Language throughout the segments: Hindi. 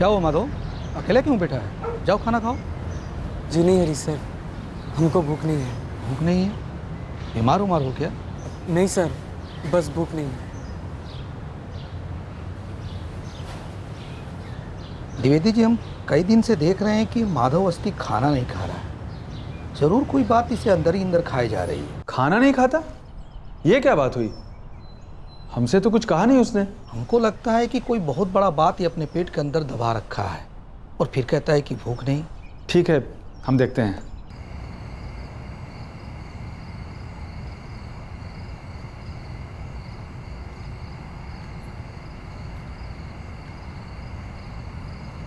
क्या हुआ माधव, अकेले क्यों बैठा है? जाओ खाना खाओ। जी नहीं हरी सर, हमको भूख नहीं है। भूख नहीं है? बीमार उमार हो क्या? नहीं सर, बस भूख नहीं है। द्विवेदी जी, हम कई दिन से देख रहे हैं कि माधव अस्ति खाना नहीं खा रहा है। जरूर कोई बात इसे अंदर ही अंदर खाई जा रही है। खाना नहीं खाता? ये क्या बात हुई? हमसे तो कुछ कहा नहीं उसने। हमको लगता है कि कोई बहुत बड़ा बात ही अपने पेट के अंदर दबा रखा है और फिर कहता है कि भूख नहीं। ठीक है, हम देखते हैं।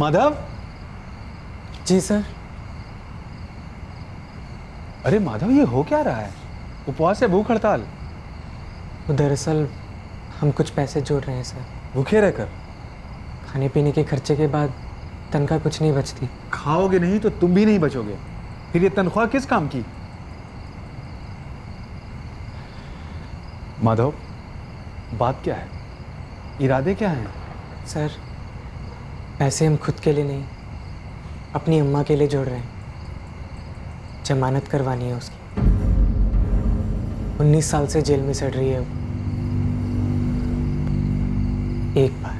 माधव। जी सर। अरे माधव, ये हो क्या रहा है? उपवास या भूख हड़ताल? वो दरअसल हम कुछ पैसे जोड़ रहे हैं सर। भूखे रहकर? खाने पीने के खर्चे के बाद तनख्वाह कुछ नहीं बचती। खाओगे नहीं तो तुम भी नहीं बचोगे। फिर ये तनख्वाह किस काम की? माधव, बात क्या है? इरादे क्या हैं? सर, पैसे हम खुद के लिए नहीं, अपनी अम्मा के लिए जोड़ रहे हैं। जमानत करवानी है उसकी। 19 साल से जेल में सड़ रही है वो। एक बार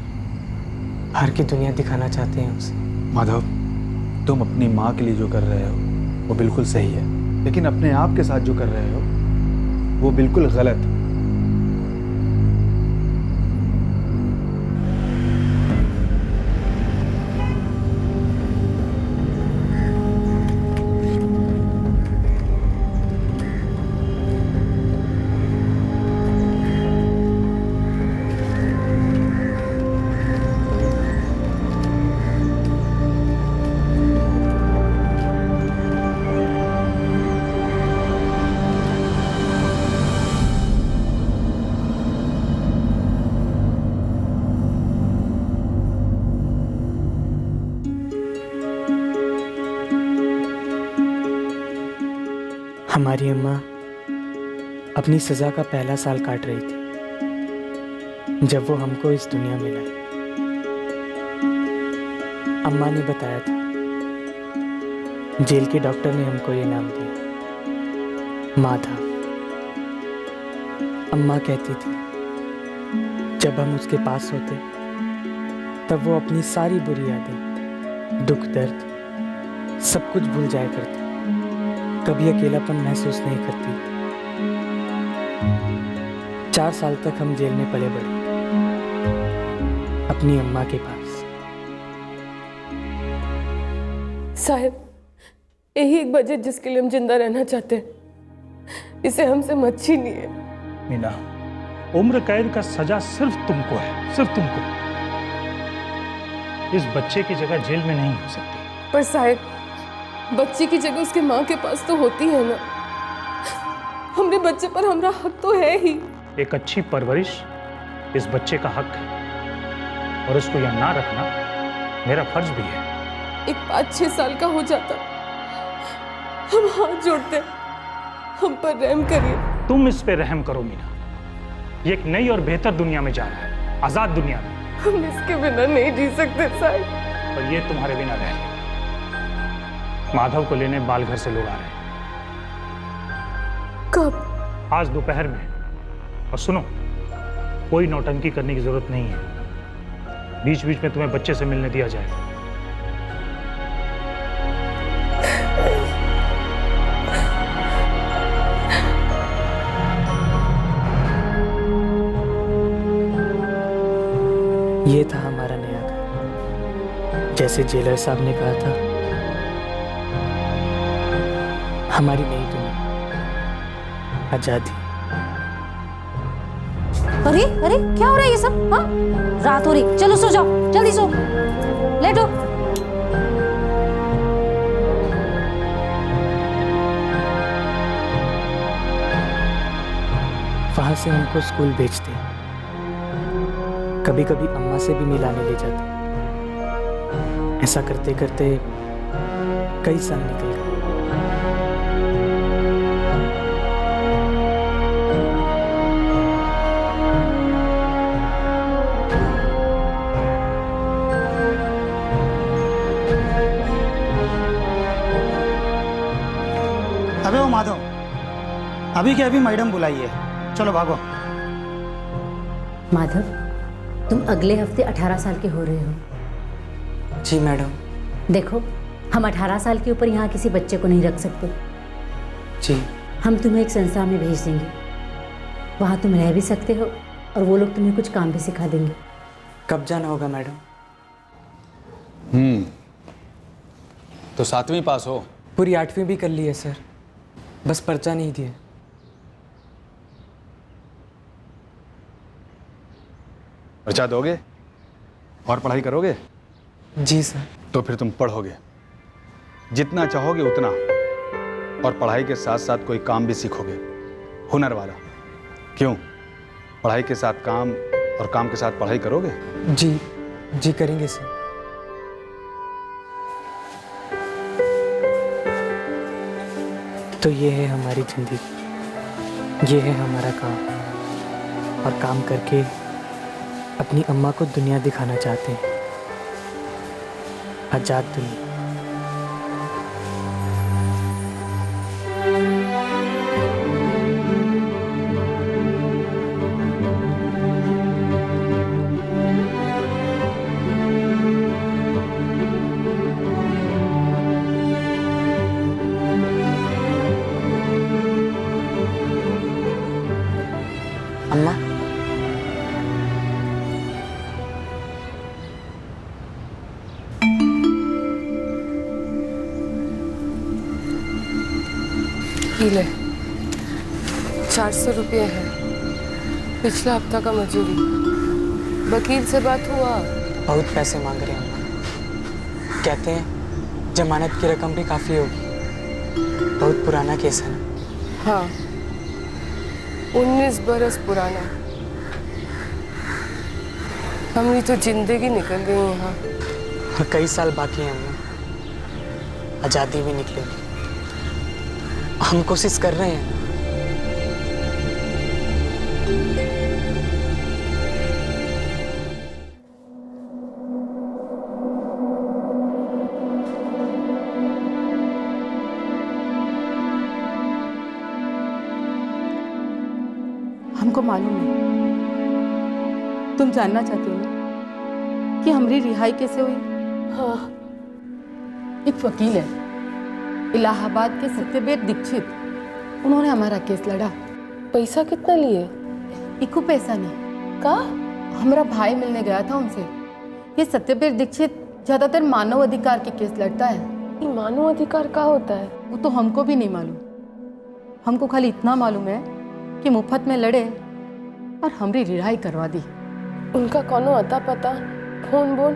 बाहर की दुनिया दिखाना चाहते हैं उसे। माधव, तुम अपनी माँ के लिए जो कर रहे हो वो बिल्कुल सही है, लेकिन अपने आप के साथ जो कर रहे हो वो बिल्कुल गलत। हमारी अम्मा अपनी सज़ा का पहला साल काट रही थी जब वो हमको इस दुनिया में लाई। अम्मा ने बताया था, जेल के डॉक्टर ने हमको ये नाम दिया, माधव। अम्मा कहती थी जब हम उसके पास होते तब वो अपनी सारी बुरी यादें, दुख दर्द सब कुछ भूल जाया करती, कभी अकेलापन महसूस नहीं करती। 4 साल तक हम जेल में पले बढ़े अपनी अम्मा के पास। साहब, यही एक वजह जिसके लिए हम जिंदा रहना चाहते हैं, इसे हमसे मत छीनिए। मीना, उम्र कैद का सजा सिर्फ तुमको है, सिर्फ तुमको। इस बच्चे की जगह जेल में नहीं हो सकती। पर साहब, बच्चे की जगह उसके माँ के पास तो होती है ना। हमरे बच्चे पर हमारा हक तो है ही। एक अच्छी परवरिश इस बच्चे का हक है और उसको यहाँ ना रखना मेरा फर्ज भी है। एक 5-6 साल का हो जाता, हम हाथ जोड़ते, हम पर रहम करिए। तुम इस पे रहम करो मीना। ये एक नई और बेहतर दुनिया में जा रहा है, आजाद दुनिया में। हम इसके बिना नहीं जी सकते साहब। और ये तुम्हारे बिना रह गए। माधव को लेने बालघर से लोग आ रहे हैं। कब? आज दोपहर में। और सुनो, कोई नौटंकी करने की जरूरत नहीं है। बीच बीच में तुम्हें बच्चे से मिलने दिया जाएगा। ये था हमारा नया घर। जैसे जेलर साहब ने कहा था, हमारी नई दुनिया, आजादी। अरे अरे, क्या हो रहा है ये सब? हाँ, रात हो रही, चलो सो जाओ, जल्दी सो, लेटो। वहां से हमको स्कूल भेजते, कभी कभी अम्मा से भी मिलाने ले जाते। ऐसा करते करते कई साल निकल गए। अबे वो माधव, अभी के अभी मैडम बुलाई है, चलो भागो। माधव, तुम अगले हफ्ते 18 साल के हो रहे हो। जी मैडम। देखो, हम 18 साल के ऊपर यहाँ किसी बच्चे को नहीं रख सकते। जी। हम तुम्हें एक संस्था में भेज देंगे, वहाँ तुम रह भी सकते हो और वो लोग तुम्हें कुछ काम भी सिखा देंगे। कब जाना होगा मैडम? तो 7वीं पास हो? पूरी 8वीं भी कर ली है सर, बस पर्चा नहीं दिया। पर्चा दोगे और पढ़ाई करोगे? जी सर। तो फिर तुम पढ़ोगे, जितना चाहोगे उतना, और पढ़ाई के साथ साथ कोई काम भी सीखोगे, हुनर वाला। क्यों? पढ़ाई के साथ काम और काम के साथ पढ़ाई करोगे? जी जी करेंगे सर। तो ये है हमारी जिंदगी, ये है हमारा काम, और काम करके अपनी अम्मा को दुनिया दिखाना चाहते हैं, आजाद दुनिया। अम्मा, ये ले, 400 रुपये है, पिछला हफ्ता का मजूरी। वकील से बात हुआ? बहुत पैसे मांग रहे हैं अम्मा। कहते हैं जमानत की रकम भी काफ़ी होगी, बहुत पुराना केस है ना। हाँ, 19 बरस पुराना। हमारी तो जिंदगी निकल गई यहाँ। और कई साल बाकी हैं अम्मा, आज़ादी भी निकलेगी। हम कोशिश कर रहे हैं। हमको मालूम है, तुम जानना चाहती हो ना कि हमारी रिहाई कैसे हुई। हाँ। एक वकील है इलाहाबाद के सत्यवेद दीक्षित, उन्होंने हमारा केस लड़ा। पैसा कितना लिए? इको पैसा नहीं का? हमारा भाई मिलने गया था उनसे। ये सत्यवेद दीक्षित ज्यादातर मानव अधिकार के केस लड़ता है। ये मानव अधिकार का होता है? वो तो हमको भी नहीं मालूम। हमको खाली इतना मालूम है कि मुफ्त में लड़े और हमारी रिहाई करवा दी। उनका कोनो अता पता, फोन बोन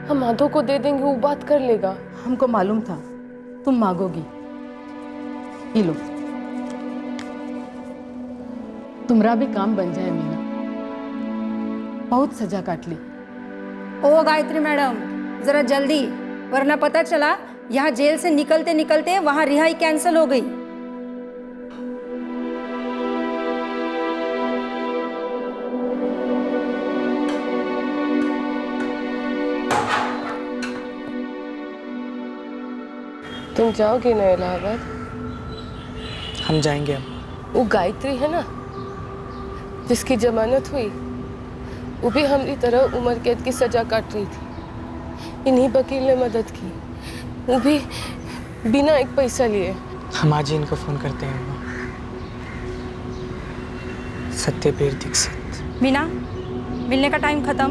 हम माधव को दे देंगे, वो बात कर लेगा। हमको मालूम था तुम मांगोगी। ये लो, तुम्हारा भी काम बन जाए मीना। बहुत सजा काट ली। ओ गायत्री मैडम, जरा जल्दी, वरना पता चला यहाँ जेल से निकलते निकलते वहाँ रिहाई कैंसिल हो गई। तुम जाओगे ना इलाहाबाद? हम जाएंगे अम्मा। वो गायत्री है ना जिसकी जमानत हुई, वो भी हमारी तरह उम्र कैद की सजा काट रही थी। इन्हीं वकील ने मदद की, वो भी बिना एक पैसा लिए। हम आज ही इनको फ़ोन करते हैं अम्मा। सत्यवीर दीक्षित। मीना, मिलने का टाइम खत्म।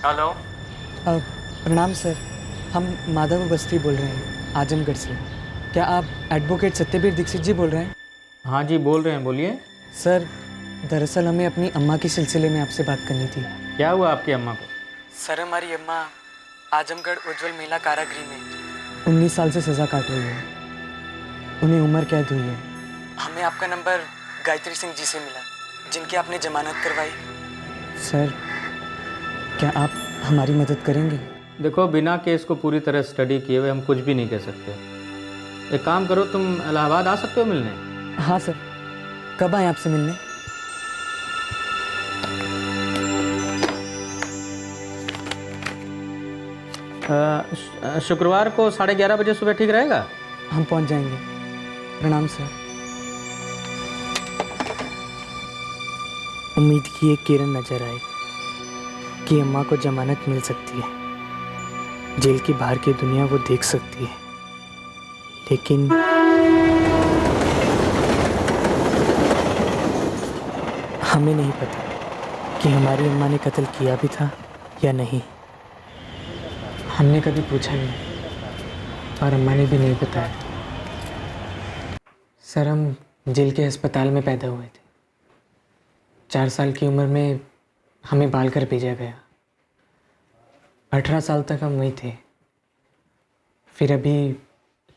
हेलो। प्रणाम सर, हम माधव बस्ती बोल रहे हैं आजमगढ़ से। क्या आप एडवोकेट सत्यवीर दीक्षित जी बोल रहे हैं? हाँ जी बोल रहे हैं, बोलिए। सर, दरअसल हमें अपनी अम्मा के सिलसिले में आपसे बात करनी थी। क्या हुआ आपकी अम्मा को? सर, हमारी अम्मा आजमगढ़ उज्जवल मेला कारागृह में 19 साल से सज़ा काट रही है। उन्हें उम्र कैद हुई है। हमें आपका नंबर गायत्री सिंह जी से मिला, जिनकी आपने जमानत करवाई। सर, क्या आप हमारी मदद करेंगे? देखो, बिना केस को पूरी तरह स्टडी किए हुए हम कुछ भी नहीं कह सकते। एक काम करो, तुम इलाहाबाद आ सकते हो मिलने? हाँ सर, कब आए आपसे मिलने? शुक्रवार को 11:30 बजे सुबह ठीक रहेगा? हम पहुंच जाएंगे। प्रणाम सर। उम्मीद की एक किरण नजर आई कि अम्मा को जमानत मिल सकती है, जेल की बाहर की दुनिया वो देख सकती है, लेकिन हमें नहीं पता कि हमारी अम्मा ने कत्ल किया भी था या नहीं। हमने कभी पूछा नहीं और अम्मा ने भी नहीं बताया। सर, हम जेल के अस्पताल में पैदा हुए थे। 4 साल की उम्र में हमें बाल कर भेजा गया। 18 साल तक हम वहीं थे। फिर अभी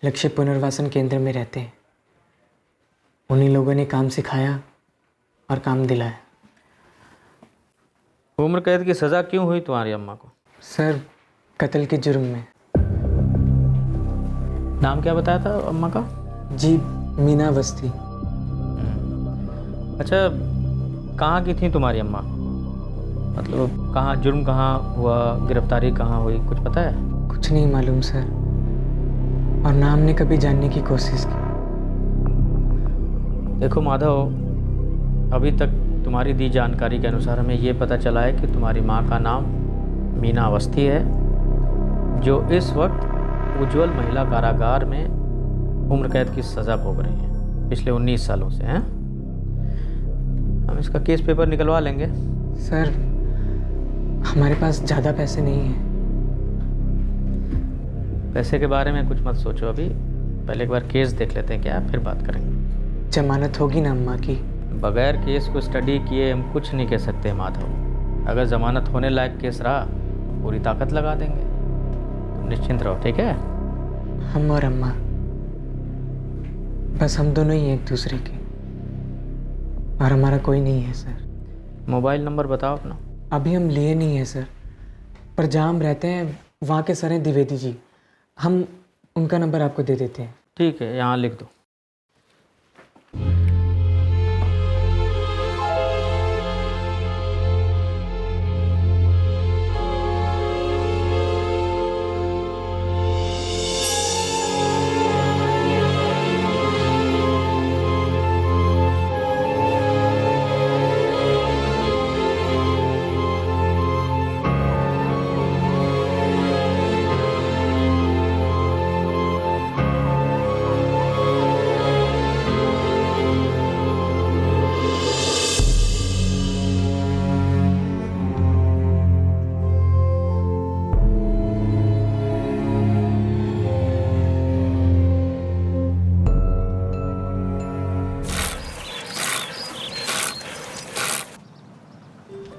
लक्ष्य पुनर्वासन केंद्र में रहते हैं। उन्हीं लोगों ने काम सिखाया और काम दिलाया। उम्र कैद की सज़ा क्यों हुई तुम्हारी अम्मा को? सर, कत्ल के जुर्म में। नाम क्या बताया था अम्मा का? जी, मीना अवस्थी। अच्छा, कहाँ की थी तुम्हारी अम्मा? मतलब कहाँ, जुर्म कहाँ हुआ, गिरफ्तारी कहाँ हुई, कुछ पता है? कुछ नहीं मालूम सर, और ना हमने कभी जानने की कोशिश की। देखो माधव, अभी तक तुम्हारी दी जानकारी के अनुसार हमें ये पता चला है कि तुम्हारी माँ का नाम मीना अवस्थी है, जो इस वक्त उज्जवल महिला कारागार में उम्र कैद की सज़ा भोग रही है पिछले 19 सालों से। हैं, हम इसका केस पेपर निकलवा लेंगे। सर, हमारे पास ज़्यादा पैसे नहीं हैं। पैसे के बारे में कुछ मत सोचो अभी, पहले एक बार केस देख लेते हैं क्या, फिर बात करेंगे। जमानत होगी ना अम्मा की? बगैर केस को स्टडी किए हम कुछ नहीं कह सकते माधव। अगर ज़मानत होने लायक केस रहा तो पूरी ताकत लगा देंगे। तुम निश्चिंत रहो, ठीक है? हम और अम्मा, बस हम दोनों ही एक दूसरे के, और हमारा कोई नहीं है सर। मोबाइल नंबर बताओ अपना। अभी हम लिए नहीं है सर, पर जहाँ हम रहते हैं वहाँ के सर हैं द्विवेदी जी, हम उनका नंबर आपको दे देते हैं। ठीक है, यहाँ लिख दो।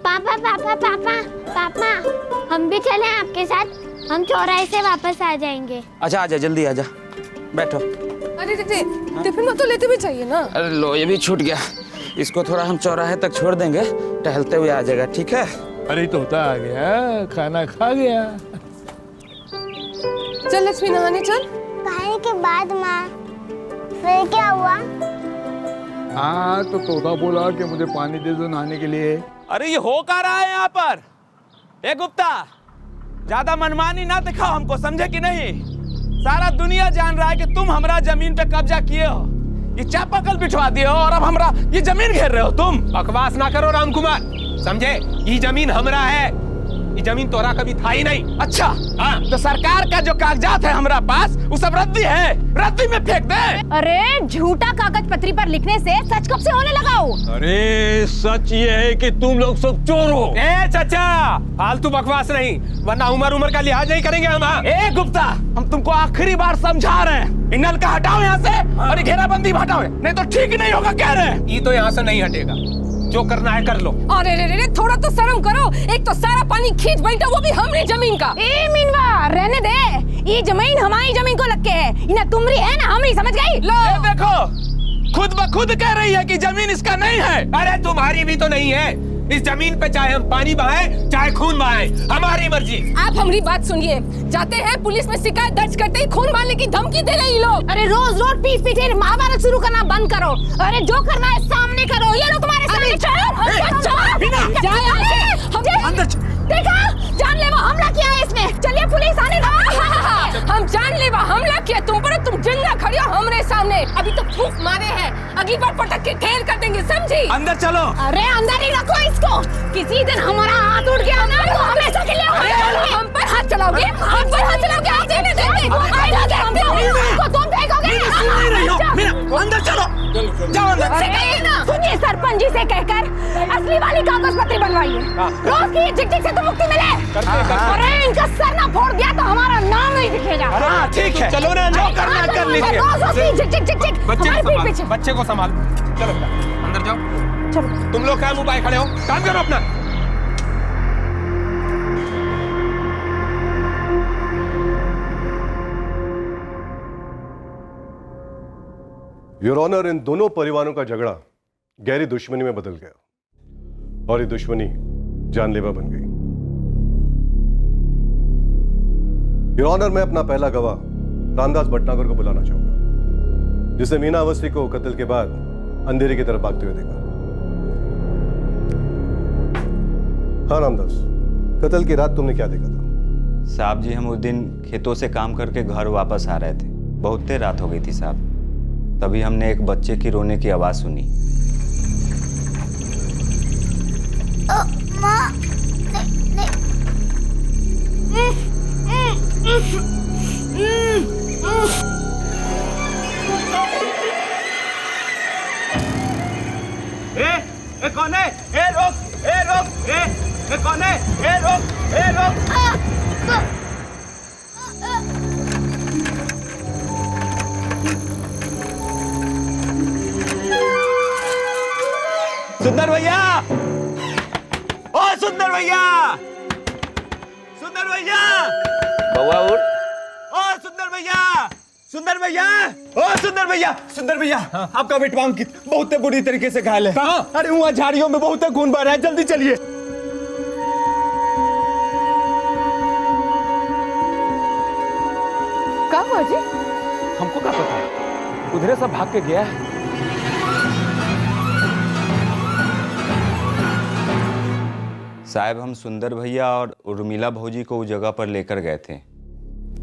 पापा पापा पापा पापा, हम भी चलें आपके साथ? हम चौराहे से वापस आ जाएंगे। अच्छा, आजा, जल्दी आजा, बैठो। अरे टिफिन में तो लेते भी चाहिए ना। अरे लो, ये भी छूट गया। इसको थोड़ा हम चौराहे तक छोड़ देंगे, टहलते हुए आ जाएगा, ठीक है? अरे तोता आ गया, खाना खा गया। चल लक्ष्मी, नहाने चल। खाने के बाद माँ, फिर क्या हुआ? हाँ, तो तोता बोला कि मुझे पानी दे दो नहाने के लिए। अरे ये हो क्या रहा है यहाँ पर? ए गुप्ता, ज्यादा मनमानी ना दिखाओ हमको, समझे कि नहीं? सारा दुनिया जान रहा है कि तुम हमरा जमीन पे कब्जा किए हो, ये चापाकल बिठवा दिए हो, और अब हमरा ये जमीन घेर रहे हो तुम। बकवास ना करो राम कुमार, समझे? ये जमीन हमरा है, ये जमीन तोरा कभी था ही नहीं। अच्छा, हाँ। तो सरकार का जो कागजात है हमारा पास, वो सब रद्दी है, रद्दी में फेंक दे। अरे झूठा कागज पत्री पर लिखने से सच कब से होने लगा हो? अरे सच ये है कि तुम लोग सब चोर हो। ए चाचा, फालतू बकवास नहीं, वरना उम्र का लिहाज नहीं करेंगे हम। ए गुप्ता, हम तुमको आखिरी बार समझा रहे हैं, इन नल का हटाओ यहाँ से, और घेराबंदी हटाओ, नहीं तो ठीक नहीं होगा, कह रहे हैं। ये तो यहाँ से नहीं हटेगा, जो करना है कर लो। अरे रे, थोड़ा तो शर्म करो। एक तो सारा पानी खींच बैठा, वो भी हमरी जमीन का। ए मीनवा, रहने दे, ये जमीन हमारी जमीन को लग के है, ना तुम्हारी है ना हमारी, समझ गई? लो देखो, खुद ब खुद कह रही है कि जमीन इसका नहीं है। अरे तुम्हारी भी तो नहीं है, इस जमीन पे चाहे हम पानी बहाएं चाहे खून बहाएं, हमारी मर्जी। आप हमारी बात सुनिए। जाते हैं पुलिस में शिकायत दर्ज करते ही खून मारने की धमकी दे रहे हैं लोग। अरे रोज रोज पीठ पीछे महाभारत शुरू करना बंद करो। अरे जो करना है सामने करो। ये लोग तुम्हारे सामने देखा, जानलेवा हमला किया है इसने। चलिए पुलिस आने दो। हम जानलेवा हमला किया तुम पर, तुम जिंदा खड़ी हो हमारे सामने। अभी तो फूंक मारे हैं, अगली बार पटक के ढेर कर देंगे, समझी? अंदर चलो। अरे अंदर ही रखो इसको। किसी दिन हमारा हाथ उठ गया ना तो हमेशा के लिए हम पर हाथ चलाओगे? हम पर हाथ चलाओगे? आप देने देंगे तो तुम फेंकोगे। अंदर चलो, जाओ अंदर। सुनिए, सरपंच जी से कहकर असली वाली कागज पत्र बनवाइए। रोज की झिक-झिक से तो मुक्ति मिले। अरे इनका सर ना फोड़ दिया तो हमारा नाम नहीं दिखेगा। हाँ ठीक है, चलो ना, जो करना कर लीजिए। रोज की झिक-झिक बच्चे को संभाल। चलो बेटा अंदर जाओ। चलो तुम लोग क्या मुंह बाए खड़े हो, काम करो अपना। योर ऑनर, इन दोनों परिवारों का झगड़ा गहरी दुश्मनी में बदल गया और ये दुश्मनी जानलेवा बन गई। योर ऑनर, मैं अपना पहला गवाह रामदास भटनागर को बुलाना चाहूंगा, जिसने मीना अवस्थी को कत्ल के बाद अंधेरे की तरफ भागते हुए देखा। हाँ रामदास, कत्ल की रात तुमने क्या देखा था? साहब जी, हम उस दिन खेतों से काम करके घर वापस आ रहे थे। बहुत देर रात हो गई थी साहब। तभी हमने एक बच्चे की रोने की आवाज सुनी। माँ, ए कौन है? ए रोक, ए रोक, ए कौन है? ए रोक, ए रोक। सुंदर भैया, ओ सुंदर भैया, सुंदर भैया, बउआ उठ। ओ सुंदर भैया, सुंदर भैया, ओ सुंदर भैया, सुंदर भैया, आपका बेटवा अंकित बहुत बुरी तरीके से घायल है। कहाँ? अरे वहाँ झाड़ियों में बहुत खून बह रहा है, जल्दी चलिए। क्या हुआ जी? हमको क्या पता, उधरे सब भाग के गया है। साहब, हम सुंदर भैया और उर्मिला भौजी को उस जगह पर लेकर गए थे।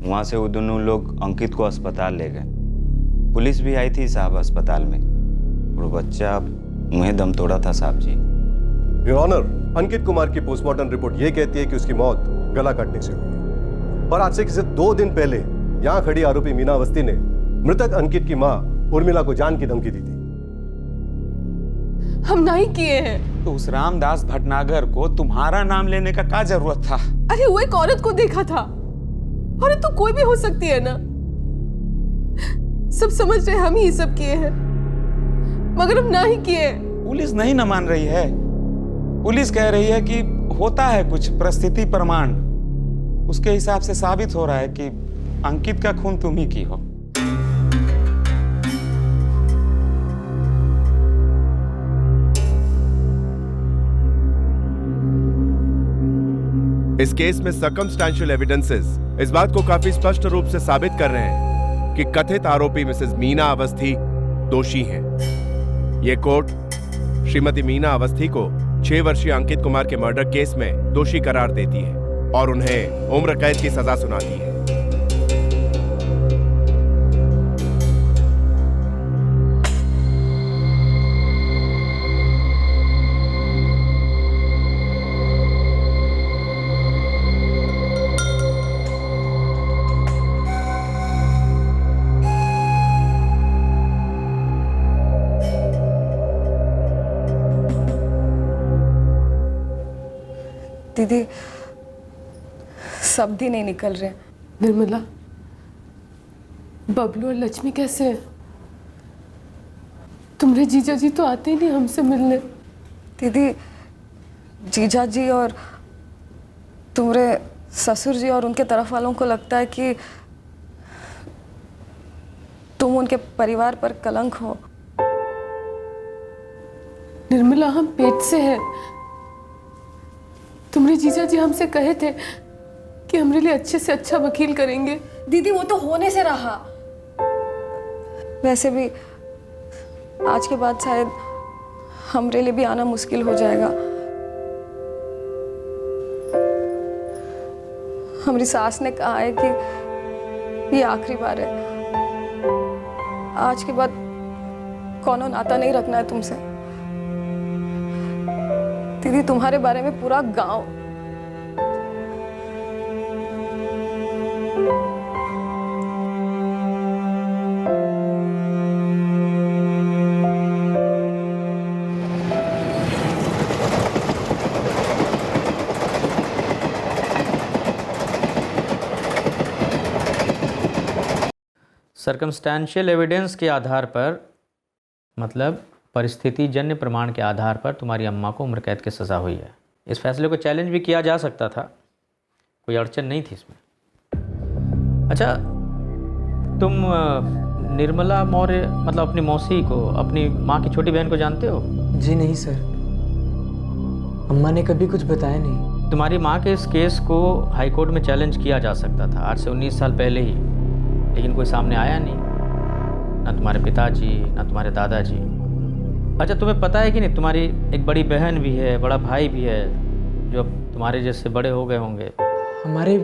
वहाँ से वो दोनों लोग अंकित को अस्पताल ले गए। पुलिस भी आई थी साहब अस्पताल में, और बच्चा मुँह दम तोड़ा था साहब जी। योर ऑनर, अंकित कुमार की पोस्टमार्टम रिपोर्ट ये कहती है कि उसकी मौत गला काटने से हुई है। और आज से 2 दिन पहले यहाँ खड़ी आरोपी मीना अवस्थी ने मृतक अंकित की माँ उर्मिला को जान की धमकी दी थी। हम नहीं किए हैं। तो उस रामदास भटनागर को तुम्हारा नाम लेने का क्या जरूरत था? अरे वो एक औरत को देखा था। अरे तो कोई भी हो सकती है ना। सब समझ रहे हम ही सब किए हैं, मगर हम नहीं किए। पुलिस नहीं न मान रही है। पुलिस कह रही है कि होता है कुछ परिस्थिति प्रमाण, उसके हिसाब से साबित हो रहा है कि अंकित का खून तुम ही की हो। इस केस में सर्कमस्टेंशियल एविडेंसेस इस बात को काफी स्पष्ट रूप से साबित कर रहे हैं कि कथित आरोपी मिसेस मीना अवस्थी दोषी हैं। ये कोर्ट श्रीमती मीना अवस्थी को 6 वर्षीय अंकित कुमार के मर्डर केस में दोषी करार देती है और उन्हें उम्र कैद की सजा सुनाती है। दीदी, शब्द ही नहीं निकल रहे। निर्मला, बबलू और लक्ष्मी कैसे हैं? तुम्हारे जीजा जी तो आते ही नहीं हमसे मिलने। दीदी, जीजा जी और तुम्हारे ससुर जी और उनके तरफ वालों को लगता है कि तुम उनके परिवार पर कलंक हो। निर्मला, हम पेट से हैं, तुम्हारे जीजा जी हमसे कहे थे कि हमारे लिए अच्छे से अच्छा वकील करेंगे। दीदी वो तो होने से रहा। वैसे भी आज के बाद शायद हमारे लिए भी आना मुश्किल हो जाएगा। हमारी सास ने कहा है कि ये आखिरी बार है, आज के बाद कोनो नाता नहीं रखना है तुमसे। दीदी तुम्हारे बारे में पूरा गांव सर्कमस्टेंशियल एविडेंस के आधार पर, मतलब परिस्थिति जन्य प्रमाण के आधार पर तुम्हारी अम्मा को उम्र कैद की सज़ा हुई है। इस फैसले को चैलेंज भी किया जा सकता था, कोई अड़चन नहीं थी इसमें। अच्छा, तुम निर्मला मौर्य मतलब अपनी मौसी को, अपनी माँ की छोटी बहन को जानते हो? जी नहीं सर, अम्मा ने कभी कुछ बताया नहीं। तुम्हारी माँ के इस केस को हाईकोर्ट में चैलेंज किया जा सकता था आज से 19 साल पहले ही, लेकिन कोई सामने आया नहीं, ना तुम्हारे पिताजी ना तुम्हारे दादाजी। अच्छा, तुम्हें पता है कि नहीं, तुम्हारी एक बड़ी बहन भी है, बड़ा भाई भी है, जो अब तुम्हारे जैसे बड़े हो गए होंगे। हमारे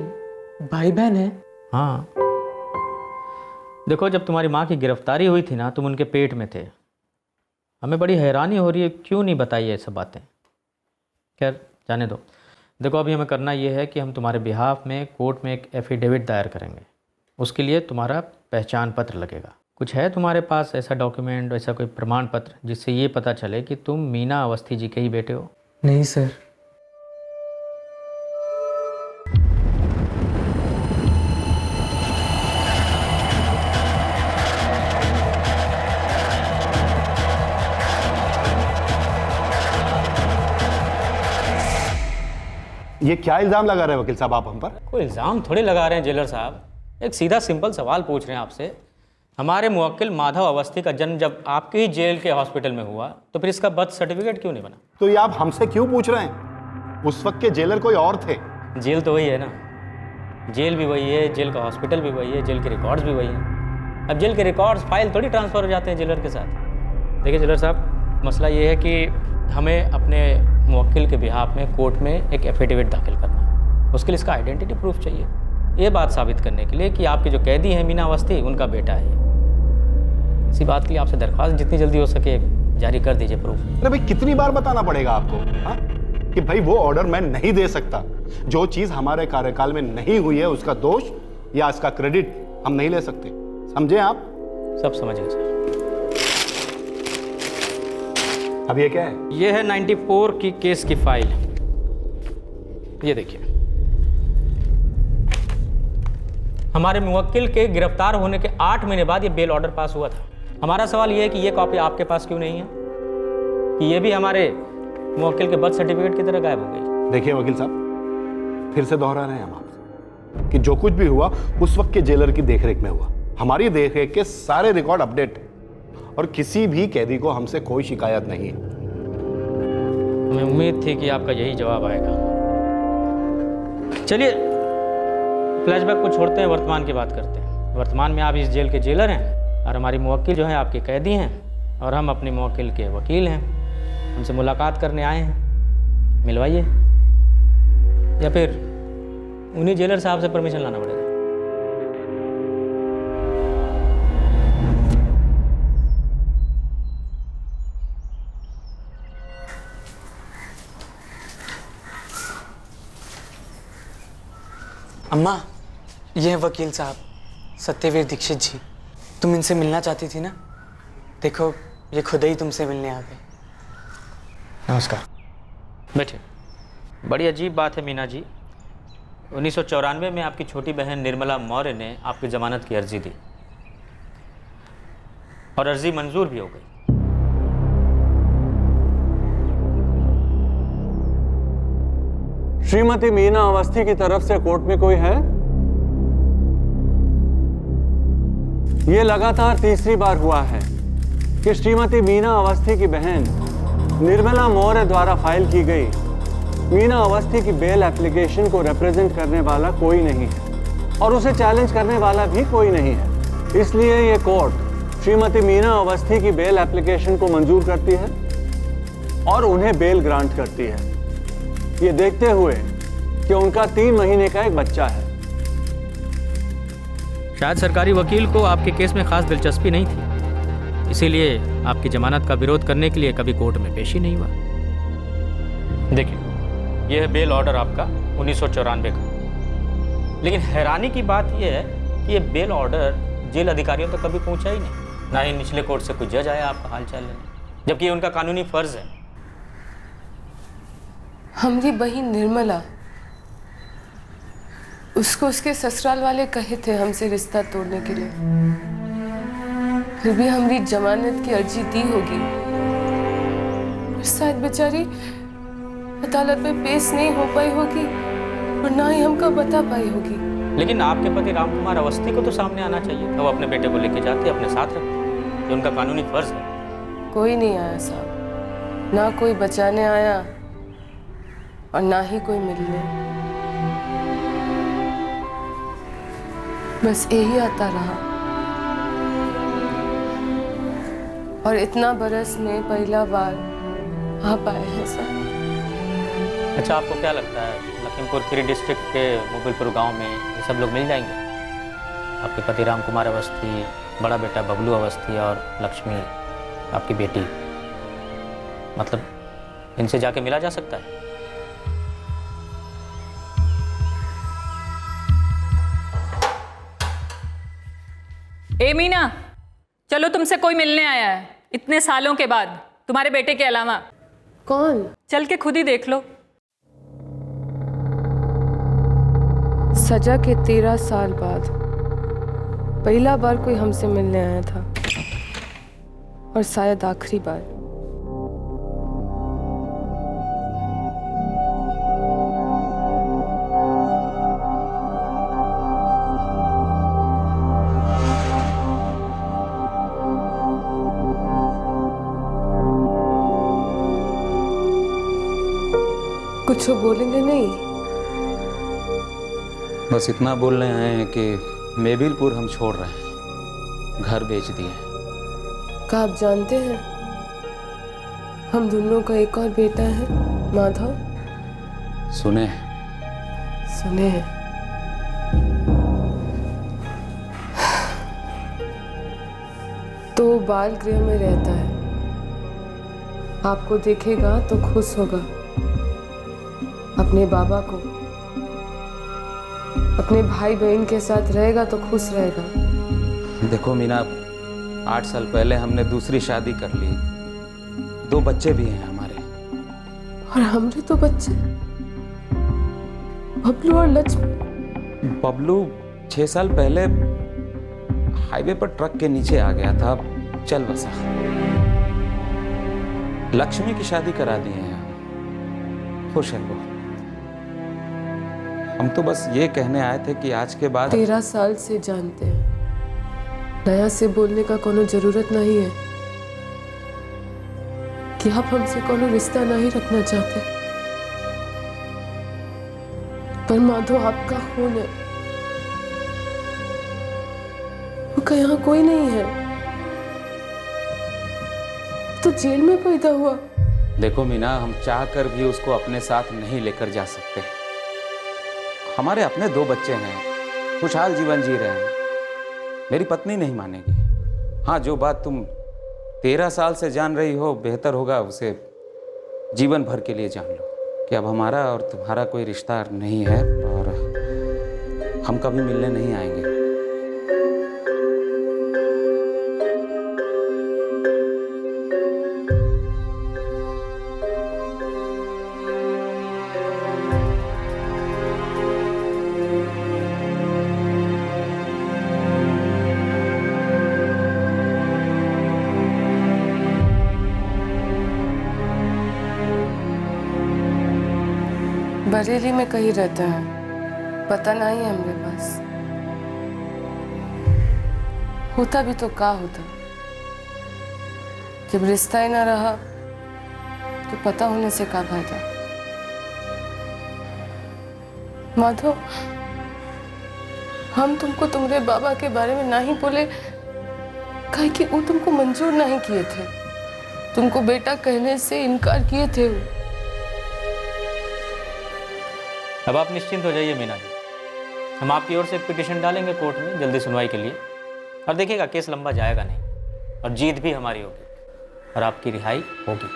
भाई बहन हैं? हाँ, देखो जब तुम्हारी माँ की गिरफ्तारी हुई थी ना, तुम उनके पेट में थे। हमें बड़ी हैरानी हो रही है, क्यों नहीं बताई ये सब बातें। खैर जाने दो। देखो अभी हमें करना ये है कि हम तुम्हारे बिहाफ में कोर्ट में एक एफिडेविट दायर करेंगे। उसके लिए तुम्हारा पहचान पत्र लगेगा। कुछ है तुम्हारे पास ऐसा डॉक्यूमेंट, ऐसा कोई प्रमाण पत्र जिससे ये पता चले कि तुम मीना अवस्थी जी के ही बेटे हो? नहीं सर। ये क्या इल्जाम लगा रहे हैं वकील साहब आप हम पर? कोई इल्ज़ाम थोड़ी लगा रहे हैं जेलर साहब, एक सीधा सिंपल सवाल पूछ रहे हैं आपसे। हमारे मुवक्किल माधव अवस्थी का जन्म जब आपके ही जेल के हॉस्पिटल में हुआ, तो फिर इसका बर्थ सर्टिफिकेट क्यों नहीं बना? तो ये आप हमसे क्यों पूछ रहे हैं? उस वक्त के जेलर कोई और थे। जेल तो वही है ना, जेल भी वही है, जेल का हॉस्पिटल भी वही है, जेल के रिकॉर्ड्स भी वही हैं। अब जेल के रिकॉर्ड्स फाइल थोड़ी ट्रांसफ़र हो जाते हैं जेलर के साथ। देखिए जेलर साहब, मसला ये है कि हमें अपने मुवक्किल के बिहाफ में कोर्ट में एक एफिडेविट दाखिल करना है। उसके लिए इसका आइडेंटिटी प्रूफ चाहिए, ये बात साबित करने के लिए कि आपके जो कैदी हैं मीना अवस्थी, उनका बेटा है। इसी बात के लिए आपसे दरख्वास्त जितनी जल्दी हो सके जारी कर दीजिए प्रूफ। अरे भाई कितनी बार बताना पड़ेगा आपको हा? कि भाई वो ऑर्डर मैं नहीं दे सकता। जो चीज हमारे कार्यकाल में नहीं हुई है उसका दोष या इसका क्रेडिट हम नहीं ले सकते, समझे आप? सब समझ गए सर। अब ये क्या है? ये है 94 की केस की फाइल, ये देखिए। हमारे मुवक्किल के गिरफ्तार होने के 8 महीने बाद ये बेल ऑर्डर पास हुआ था। हमारा सवाल ये है कि ये कॉपी आपके पास क्यों नहीं है, कि ये भी हमारे मुवक्किल के बर्थ सर्टिफिकेट की तरह गायब हो गई। देखिए वकील साहब, फिर से दोहरा रहे हैं हम आपसे कि जो कुछ भी हुआ उस वक्त के जेलर की देखरेख में हुआ। हमारी देखरेख के सारे रिकॉर्ड अपडेट और किसी भी कैदी को हमसे कोई शिकायत नहीं है। हमें उम्मीद थी कि आपका यही जवाब आएगा। चलिए फ्लैशबैक को छोड़ते हैं, वर्तमान की बात करते हैं। वर्तमान में आप इस जेल के जेलर हैं और हमारी मुवक्किल जो है आपके कैदी हैं, और हम अपने मुवक्किल के वकील हैं। उनसे मुलाकात करने आए हैं, मिलवाइए, या फिर उन्हीं जेलर साहब से परमिशन लाना पड़ेगा। अम्मा, ये हैं वकील साहब सत्यवीर दीक्षित जी। तुम इनसे मिलना चाहती थी ना, देखो ये खुद ही तुमसे मिलने आ गए। नमस्कार, बैठिए। बड़ी अजीब बात है मीना जी, 1994 में आपकी छोटी बहन निर्मला मौर्य ने आपकी ज़मानत की अर्जी दी और अर्जी मंजूर भी हो गई। श्रीमती मीना अवस्थी की तरफ से कोर्ट में कोई है? यह लगातार तीसरी बार हुआ है कि श्रीमती मीना अवस्थी की बहन निर्मला मौर्य द्वारा फाइल की गई मीना अवस्थी की बेल एप्लीकेशन को रिप्रेजेंट करने वाला कोई नहीं है और उसे चैलेंज करने वाला भी कोई नहीं है। इसलिए ये कोर्ट श्रीमती मीना अवस्थी की बेल एप्लीकेशन को मंजूर करती है और उन्हें बेल ग्रांट करती है, ये देखते हुए कि उनका 3 महीने का एक बच्चा है। शायद सरकारी वकील को आपके केस में खास दिलचस्पी नहीं थी, इसीलिए आपकी जमानत का विरोध करने के लिए कभी कोर्ट में पेश ही नहीं हुआ। देखिए, यह है बेल ऑर्डर आपका 1994 का, लेकिन हैरानी की बात यह है कि यह बेल ऑर्डर जेल अधिकारियों तक कभी पहुंचा ही नहीं, ना ही निचले कोर्ट से कोई जज आया आपका हाल चाल लेने, जबकि ये उनका कानूनी फर्ज है। हमारी बहन निर्मला, उसको उसके ससुराल वाले कहे थे हमसे रिश्ता तोड़ने के लिए, फिर भी हमारी जमानत की अर्जी दी होगी और शायद बेचारी अदालत में पेश नहीं हो पाई होगी और ना ही हमको बता पाई होगी। लेकिन आपके पति रामकुमार अवस्थी को तो सामने आना चाहिए था, वो अपने बेटे को लेके जाते, अपने साथ रखते, ये उनका कानूनी फर्ज है। कोई नहीं आया साहब, ना कोई बचाने आया और ना ही कोई मिलने, बस यही आता रहा और इतना बरस में पहला बार आ पाए हैं सर। अच्छा, आपको क्या लगता है लखीमपुर खीरी डिस्ट्रिक्ट के मोबिलपुर गांव में ये सब लोग मिल जाएंगे? आपके पति रामकुमार अवस्थी, बड़ा बेटा बबलू अवस्थी और लक्ष्मी आपकी बेटी, मतलब इनसे जाके मिला जा सकता है? ए मीना, चलो तुमसे कोई मिलने आया है इतने सालों के बाद, तुम्हारे बेटे के अलावा। कौन? चल के खुद ही देख लो। सजा के 13 साल बाद पहला बार कोई हमसे मिलने आया था और शायद आखिरी बार। कुछ बोलेंगे नहीं? बस इतना बोलने आए हैं कि मेबिलपुर हम छोड़ रहे हैं, घर बेच दिए। क्या आप जानते हैं हम दोनों का एक और बेटा है, माधव? सुने सुने हैं। तो बाल गृह में रहता है, आपको देखेगा तो खुश होगा, अपने बाबा को, अपने भाई बहन के साथ रहेगा तो खुश रहेगा। देखो मीना, 8 साल पहले हमने दूसरी शादी कर ली, 2 बच्चे भी हैं हमारे। और हमरे तो बच्चे, बबलू और लक्ष्मी। बबलू 6 साल पहले हाईवे पर ट्रक के नीचे आ गया था, चल बसा। लक्ष्मी की शादी करा दी है, खुश है वो। हम तो बस ये कहने आए थे कि आज के बाद 13 साल से जानते हैं, नया से बोलने का कोनो जरूरत नहीं है कि आप हमसे कोनो रिश्ता नहीं रखना चाहते, पर माधव आपका खून है, उनका यहाँ कोई नहीं है, तो जेल में पैदा हुआ। देखो मीना, हम चाह कर भी उसको अपने साथ नहीं लेकर जा सकते। हमारे अपने 2 बच्चे हैं, खुशहाल जीवन जी रहे हैं। मेरी पत्नी नहीं मानेगी। हाँ, जो बात तुम 13 साल से जान रही हो, बेहतर होगा उसे जीवन भर के लिए जान लो कि अब हमारा और तुम्हारा कोई रिश्ता नहीं है और हम कभी मिलने नहीं आएंगे। बरेली में कहीं रहता है, पता नहीं है हमरे पास। होता भी तो क्या होता, जब रिश्ता ही ना रहा तो पता होने से क्या फायदा। माधव, हम तुमको तुम्हारे बाबा के बारे में नहीं बोले काहे कि वो तुमको मंजूर नहीं किए थे। तुमको बेटा कहने से इनकार किए थे। अब आप निश्चिंत हो जाइए मीना जी, हम आपकी ओर से एक पिटीशन डालेंगे कोर्ट में जल्दी सुनवाई के लिए, और देखिएगा केस लंबा जाएगा नहीं और जीत भी हमारी होगी और आपकी रिहाई होगी।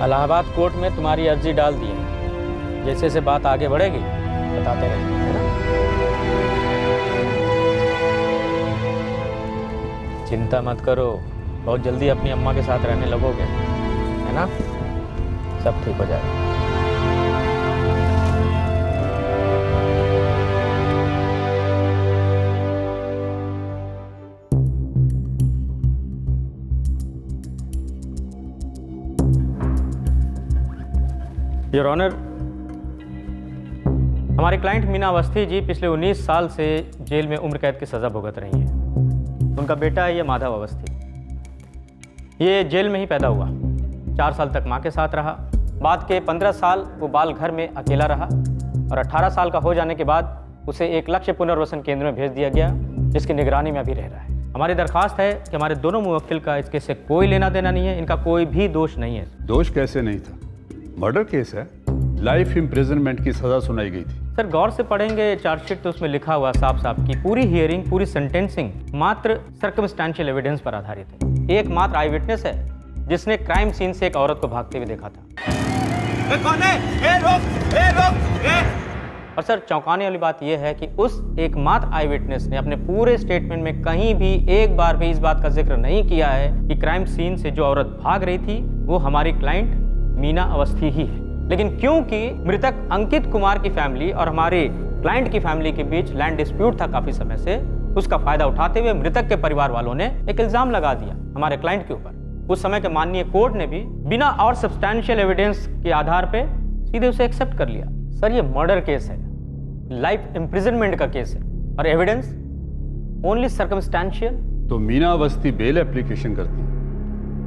इलाहाबाद कोर्ट में तुम्हारी अर्जी डाल दी है। जैसे जैसे बात आगे बढ़ेगी बताते रहेंगे, है ना? चिंता मत करो, बहुत जल्दी अपनी अम्मा के साथ रहने लगोगे, है ना? सब ठीक हो जाएगा। योर ऑनर, हमारे क्लाइंट मीना अवस्थी जी पिछले 19 साल से जेल में उम्र कैद की सज़ा भुगत रही हैं। उनका बेटा है ये माधव अवस्थी। ये जेल में ही पैदा हुआ, 4 साल तक मां के साथ रहा। बाद के 15 साल वो बाल घर में अकेला रहा और 18 साल का हो जाने के बाद उसे एक लक्ष्य पुनर्वसन केंद्र में भेज दिया गया, जिसकी निगरानी में अभी रह रहा है। हमारी दरखास्त है कि हमारे दोनों मुवक्किल का इस केस से कोई लेना देना नहीं है, इनका कोई भी दोष नहीं है। दोष कैसे नहीं था? मर्डर केस है, लाइफ इम्प्रिजनमेंट की सजा सुनाई गई थी। सर गौर से पढ़ेंगे चार्जशीट तो उसमें लिखा हुआ साफ साफ कि पूरी हियरिंग, पूरी सेंटेंसिंग मात्र सर्कमस्टेंशियल एविडेंस पर आधारित है। एक मात्र आई विटनेस है जिसने क्राइम सीन से एक औरत को भागते हुए देखा था। कौन है? और सर चौंकाने वाली बात यह है कि उस एकमात्र आई विटनेस ने अपने पूरे स्टेटमेंट में कहीं भी एक बार भी इस बात का जिक्र नहीं किया है कि क्राइम सीन से जो औरत भाग रही थी वो हमारी क्लाइंट मीना अवस्थी ही है। लेकिन क्योंकि मृतक अंकित कुमार की फैमिली और हमारे क्लाइंट की फैमिली के बीच लैंड डिस्प्यूट था काफी समय से, उसका फायदा उठाते हुए मृतक के परिवार वालों ने एक इल्जाम लगा दिया हमारे क्लाइंट के ऊपर। उस समय के माननीय कोर्ट ने भी बिना और सब्सटैंशियल एविडेंस के आधार पे सीधे उसे एक्सेप्ट कर लिया। सर ये मर्डर केस है, लाइफ इम्प्रिजनमेंट का केस है और एविडेंस ओनली सर्कमस्टेंशियल। तो मीना अवस्थी बेल एप्लीकेशन करती है,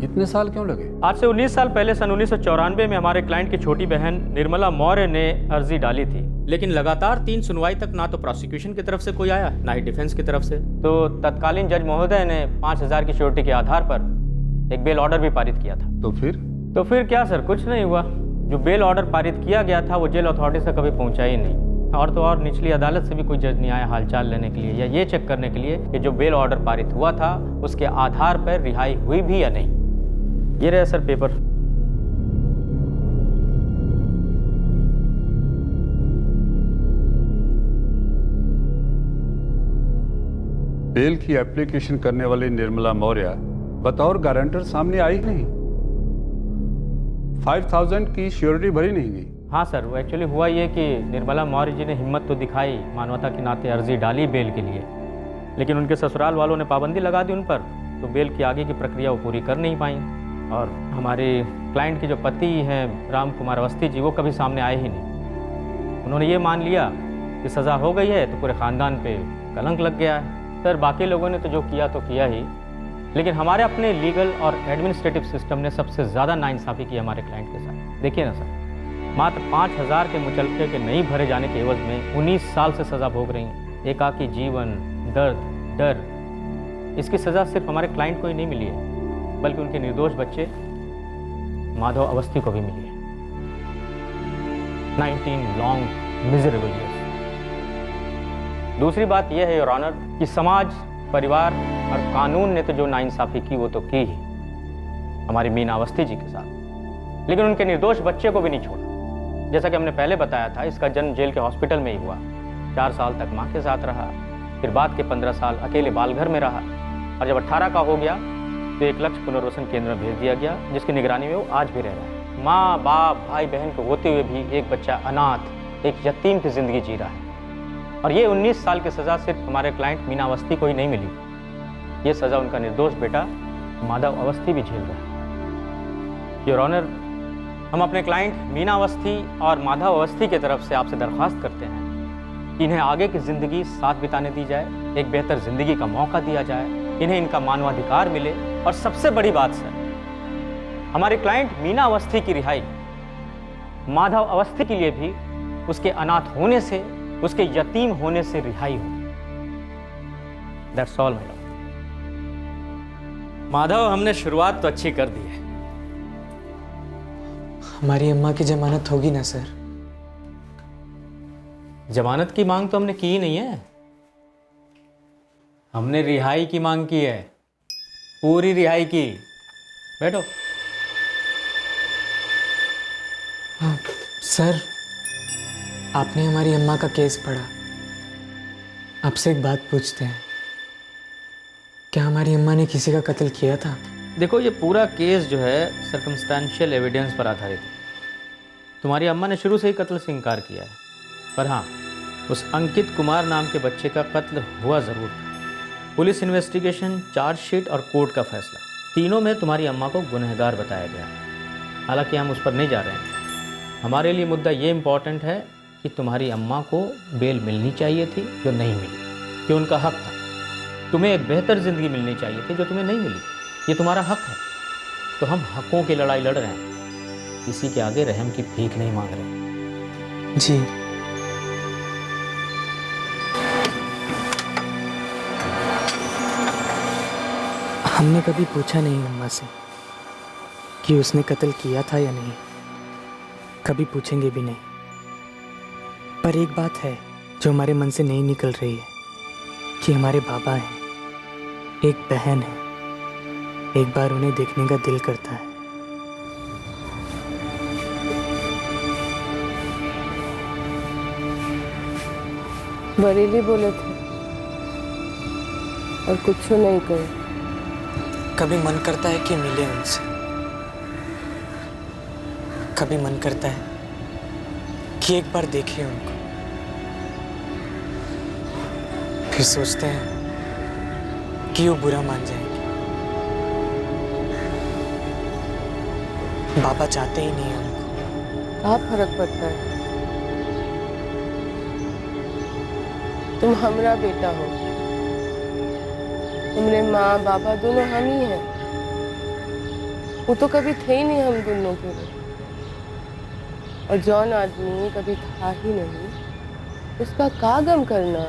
इतने साल क्यों लगे? आज से 19 साल पहले सन 1994 में हमारे क्लाइंट की छोटी बहन निर्मला मौर्य ने अर्जी डाली थी, लेकिन लगातार 3 सुनवाई तक ना तो प्रोसिक्यूशन की तरफ से कोई आया ना ही डिफेंस की तरफ से। तो तत्कालीन जज महोदय ने 5000 की श्योरिटी के आधार पर एक बेल ऑर्डर भी पारित किया था। तो फिर क्या सर, कुछ नहीं हुआ। जो बेल ऑर्डर पारित किया गया था वो जेल अथॉरिटी से कभी पहुंचा ही नहीं, और तो और निचली अदालत से भी कोई जज नहीं आया हालचाल लेने के लिए या ये चेक करने के लिए कि जो बेल ऑर्डर पारित हुआ था उसके आधार पर रिहाई हुई भी या नहीं। ये रहा सर पेपर। बेल की एप्लीकेशन करने वाली निर्मला मौर्य बतौर गारंटर सामने आई नहीं, 5000 की श्योरिटी भरी नहीं गई। हाँ सर, वो एक्चुअली हुआ ये कि निर्मला मौर्य जी ने हिम्मत तो दिखाई, मानवता के नाते अर्जी डाली बेल के लिए, लेकिन उनके ससुराल वालों ने पाबंदी लगा दी उन पर, तो बेल की आगे की प्रक्रिया वो पूरी कर नहीं पाई। और हमारे क्लाइंट के जो पति हैं राम कुमार अवस्थी जी, वो कभी सामने आए ही नहीं। उन्होंने ये मान लिया कि सज़ा हो गई है तो पूरे ख़ानदान पे कलंक लग गया है। सर बाकी लोगों ने तो जो किया तो किया ही, लेकिन हमारे अपने लीगल और एडमिनिस्ट्रेटिव सिस्टम ने सबसे ज़्यादा नाइंसाफ़ी की हमारे क्लाइंट के साथ। देखिए ना सर, मात्र 5000 के मुचलके के नहीं भरे जाने के एवज में 19 साल से सज़ा भोग रही हैं। एकाकी जीवन, दर्द, डर, इसकी सज़ा सिर्फ हमारे क्लाइंट को ही नहीं मिली है बल्कि उनके निर्दोष बच्चे माधव अवस्थी को भी मिली है। 19 लॉन्ग मिजरेबल ईयर्स। दूसरी बात यह है योर ऑनर कि समाज, परिवार और कानून ने तो जो नाइंसाफ़ी की वो तो की ही हमारी मीना अवस्थी जी के साथ, लेकिन उनके निर्दोष बच्चे को भी नहीं छोड़ा। जैसा कि हमने पहले बताया था, इसका जन्म जेल के हॉस्पिटल में ही हुआ। 4 साल तक माँ के साथ रहा, फिर बाद के 15 साल अकेले बालघर में रहा, और जब 18 का हो गया तो एक लक्ष्य पुनर्वसन केंद्र में भेज दिया गया, जिसकी निगरानी में वो आज भी रह रहा है। माँ, बाप, भाई बहन को होते हुए भी एक बच्चा अनाथ, एक यतीम की जिंदगी जी रहा है। और ये 19 साल की सज़ा सिर्फ हमारे क्लाइंट मीना अवस्थी को ही नहीं मिली, ये सज़ा उनका निर्दोष बेटा माधव अवस्थी भी झेल रहा है। योर ऑनर, हम अपने क्लाइंट मीना अवस्थी और माधव अवस्थी की तरफ से आपसे दरख्वास्त करते हैं कि इन्हें आगे की ज़िंदगी साथ बिताने दी जाए, एक बेहतर ज़िंदगी का मौका दिया जाए, इन्हें इनका मानवाधिकार मिले और सबसे बड़ी बात सर, हमारे क्लाइंट मीना अवस्थी की रिहाई माधव अवस्थी के लिए भी उसके अनाथ होने से, उसके यतीम होने से रिहाई हो। That's all madam. माधव, हमने शुरुआत तो अच्छी कर दी है। हमारी अम्मा की जमानत होगी ना सर? जमानत की मांग तो हमने की ही नहीं है, हमने रिहाई की मांग की है, पूरी रिहाई की। बैठो। हाँ सर, आपने हमारी अम्मा का केस पढ़ा, आपसे एक बात पूछते हैं, क्या हमारी अम्मा ने किसी का कत्ल किया था? देखो, ये पूरा केस जो है सर्कमस्टेंशियल एविडेंस पर आधारित है। तुम्हारी अम्मा ने शुरू से ही कत्ल से इनकार किया है, पर हाँ, उस अंकित कुमार नाम के बच्चे का कत्ल हुआ ज़रूर था। पुलिस इन्वेस्टिगेशन, चार्जशीट और कोर्ट का फैसला, तीनों में तुम्हारी अम्मा को गुनहगार बताया गया। हालांकि हम उस पर नहीं जा रहे हैं। हमारे लिए मुद्दा ये इम्पॉर्टेंट है कि तुम्हारी अम्मा को बेल मिलनी चाहिए थी जो नहीं मिली, कि उनका हक था। तुम्हें एक बेहतर ज़िंदगी मिलनी चाहिए थी जो तुम्हें नहीं मिली, ये तुम्हारा हक है। तो हम हकों की लड़ाई लड़ रहे हैं, किसी के आगे रहम की भीख नहीं मांग रहे। जी। हमने कभी पूछा नहीं अम्मा से कि उसने कत्ल किया था या नहीं, कभी पूछेंगे भी नहीं। पर एक बात है जो हमारे मन से नहीं निकल रही है कि हमारे बाबा हैं, एक बहन है, एक बार उन्हें देखने का दिल करता है। बरेली बोले थे और कुछ नहीं कहे। कभी मन करता है कि मिले उनसे, कभी मन करता है कि एक बार देखें उनको, फिर सोचते हैं कि वो बुरा मान जाएंगे। बाबा चाहते ही नहीं हमको। क्या फर्क पड़ता है? तुम हमरा बेटा हो, तुम्हारे माँ बाबा दोनों हम ही हैं। वो तो कभी थे ही नहीं हम दोनों के लिए, और जौन आदमी कभी था ही नहीं, उसका का गम करना।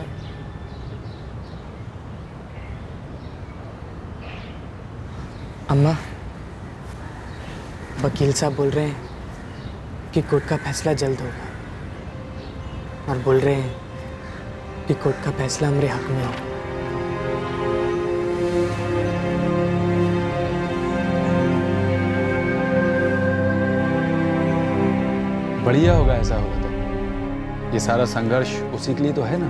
अम्मा, वकील साहब बोल रहे हैं कि कोर्ट का फैसला जल्द होगा, और बोल रहे हैं कि कोर्ट का फैसला हमारे हक में हो। बढ़िया होगा ऐसा होगा तो। ये सारा संघर्ष उसी के लिए तो है ना।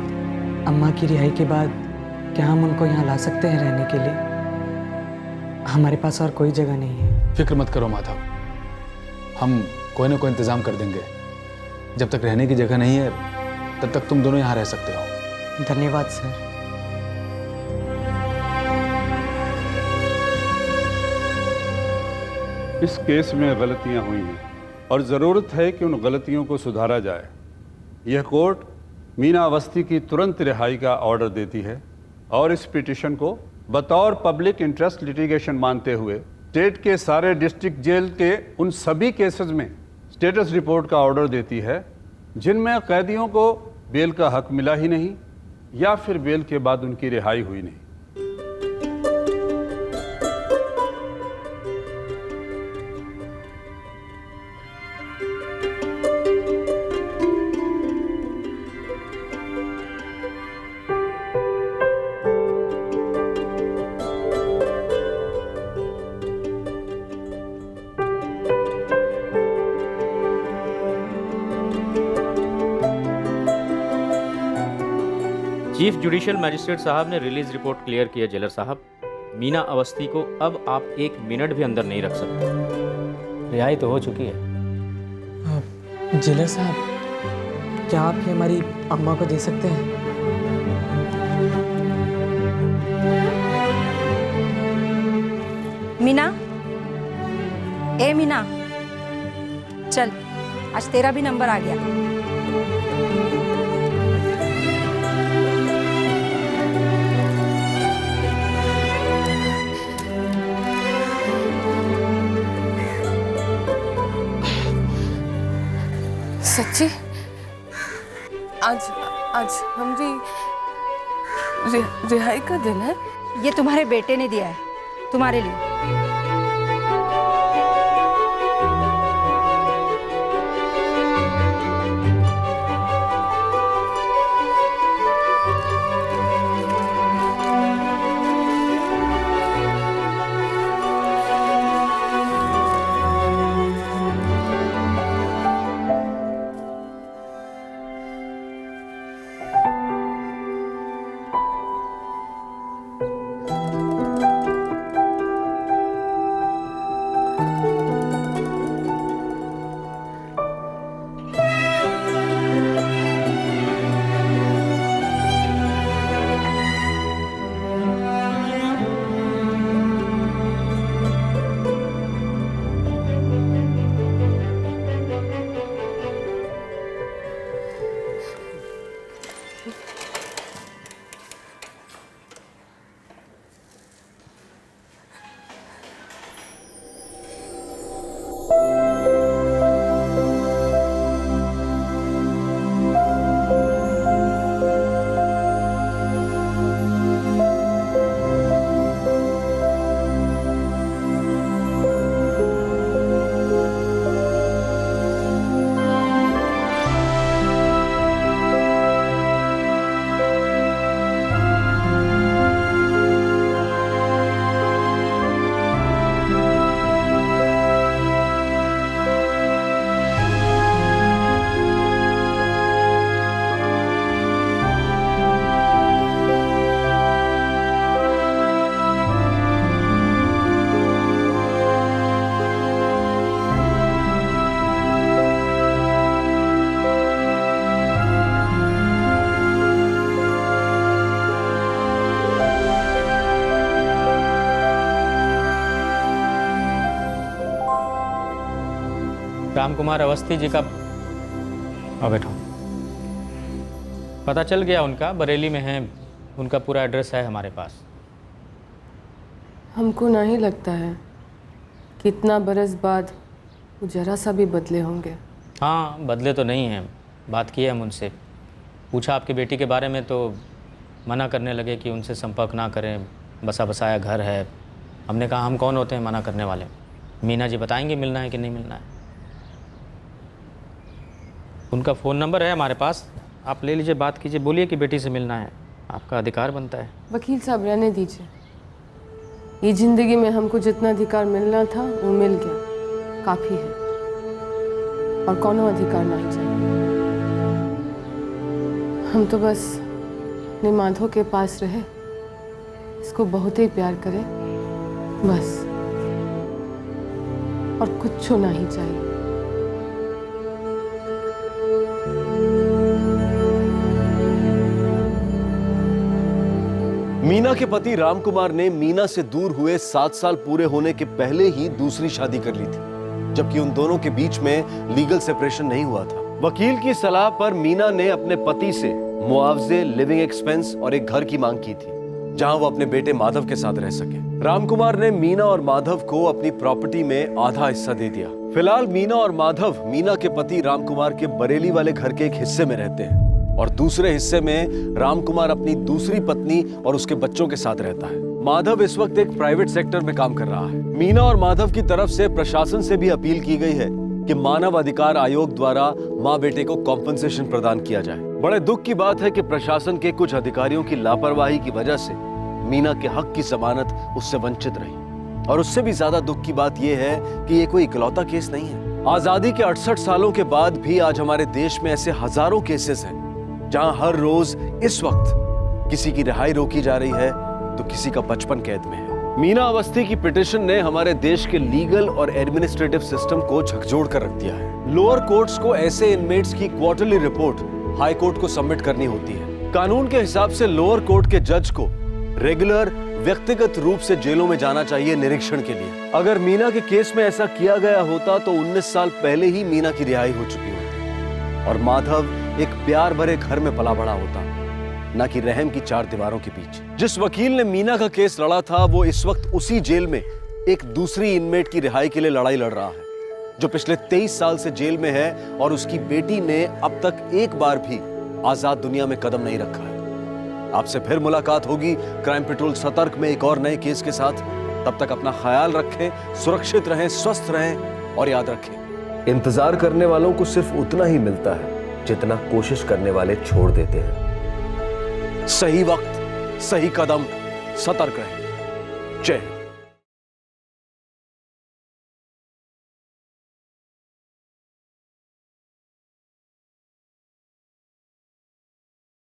अम्मा की रिहाई के बाद क्या हम उनको यहाँ ला सकते हैं रहने के लिए? हमारे पास और कोई जगह नहीं है। फिक्र मत करो माधव, हम कोई ना कोई इंतजाम कर देंगे। जब तक रहने की जगह नहीं है तब तक तुम दोनों यहाँ रह सकते हो। धन्यवाद सर। इस केस में गलतियां हुई हैं और ज़रूरत है कि उन गलतियों को सुधारा जाए। यह कोर्ट मीना अवस्थी की तुरंत रिहाई का ऑर्डर देती है और इस पिटीशन को बतौर पब्लिक इंटरेस्ट लिटिगेशन मानते हुए स्टेट के सारे डिस्ट्रिक्ट जेल के उन सभी केसेस में स्टेटस रिपोर्ट का ऑर्डर देती है जिनमें कैदियों को बेल का हक मिला ही नहीं या फिर बेल के बाद उनकी रिहाई हुई नहीं। चीफ जुडिशियल मैजिस्ट्रेट साहब ने रिलीज रिपोर्ट क्लियर की है। जेलर साहब, मीना अवस्थी को अब आप 1 मिनट भी अंदर नहीं रख सकते। रिहाई तो हो चुकी है। जेलर साहब, क्या आप ये हमारी अम्मा को दे सकते हैं? मीना, ए मीना, चल, आज तेरा भी नंबर आ गया। सच्ची आज आज हमारी रिहाई का दिन है। ये तुम्हारे बेटे ने दिया है, तुम्हारे लिए। राम कुमार अवस्थी जी का अब बैठो। पता चल गया उनका, बरेली में है, उनका पूरा एड्रेस है हमारे पास। हमको नहीं लगता है कि इतना बरस बाद वो जरा सा भी बदले होंगे। हाँ, बदले तो नहीं हैं। बात की है हम उनसे, पूछा आपकी बेटी के बारे में तो मना करने लगे कि उनसे संपर्क ना करें, बसा बसाया घर है। हमने कहा हम कौन होते हैं मना करने वाले, मीना जी बताएंगे मिलना है कि नहीं मिलना है। उनका फ़ोन नंबर है हमारे पास, आप ले लीजिए, बात कीजिए, बोलिए कि बेटी से मिलना है, आपका अधिकार बनता है। वकील साहब रहने दीजिए, ये ज़िंदगी में हमको जितना अधिकार मिलना था वो मिल गया, काफ़ी है, और कौनो अधिकार नहीं चाहिए। हम तो बस अपने माधव के पास रहे, इसको बहुत ही प्यार करें बस, और कुछ नहीं चाहिए। मीना के पति रामकुमार ने मीना से दूर हुए 7 साल पूरे होने के पहले ही दूसरी शादी कर ली थी, जबकि उन दोनों के बीच में लीगल सेपरेशन नहीं हुआ था। वकील की सलाह पर मीना ने अपने पति से मुआवजे, लिविंग एक्सपेंस और एक घर की मांग की थी, जहां वो अपने बेटे माधव के साथ रह सके। रामकुमार ने मीना और माधव को अपनी प्रॉपर्टी में आधा हिस्सा दे दिया। फिलहाल मीना और माधव मीना के पति रामकुमार के बरेली वाले घर के एक हिस्से में रहते हैं, और दूसरे हिस्से में रामकुमार अपनी दूसरी पत्नी और उसके बच्चों के साथ रहता है। माधव इस वक्त एक प्राइवेट सेक्टर में काम कर रहा है। मीना और माधव की तरफ से प्रशासन से भी अपील की गई है कि मानव अधिकार आयोग द्वारा मां बेटे को कॉम्पनसेशन प्रदान किया जाए। बड़े दुख की बात है कि प्रशासन के कुछ अधिकारियों की लापरवाही की वजह से मीना के हक की जमानत उससे वंचित रही, और उससे भी ज्यादा दुख की बात यह है कि ये कोई इकलौता केस नहीं है। आजादी के 68 सालों के बाद भी आज हमारे देश में ऐसे हजारों केसेस हैं जहां हर रोज इस वक्त किसी की रिहाई रोकी जा रही है तो किसी का 55 कैद में है। मीना अवस्थी की पिटीशन ने हमारे देश के लीगल और एडमिनिस्ट्रेटिव सिस्टम को झकझोर कर रख दिया है। लोअर कोर्ट्स को ऐसे इनमेट्स की क्वार्टरली रिपोर्ट हाई कोर्ट को सबमिट करनी होती है। कानून के हिसाब से लोअर कोर्ट के जज को रेगुलर, व्यक्तिगत रूप से जेलों में जाना चाहिए निरीक्षण के लिए। अगर मीना के केस में ऐसा किया गया होता तो 19 साल पहले ही मीना की रिहाई हो चुकी होती और माधव एक प्यार भरे घर में पला बड़ा होता, ना कि रहम की 4 दीवारों के बीच। जिस वकील ने मीना का केस लड़ा था वो इस वक्त उसी जेल में एक दूसरी इनमेट की रिहाई के लिए लड़ाई लड़ रहा है, जो पिछले 23 साल से जेल में है और उसकी बेटी ने अब तक एक बार भी आजाद दुनिया में कदम नहीं रखा है। आपसे फिर मुलाकात होगी क्राइम पेट्रोल सतर्क में एक और नए केस के साथ। तब तक अपना ख्याल रखें, सुरक्षित रहें, स्वस्थ रहें और याद रखें, इंतजार करने वालों को सिर्फ उतना ही मिलता है जितना कोशिश करने वाले छोड़ देते हैं। सही वक्त, सही कदम, सतर्क रहें। जय हिंद।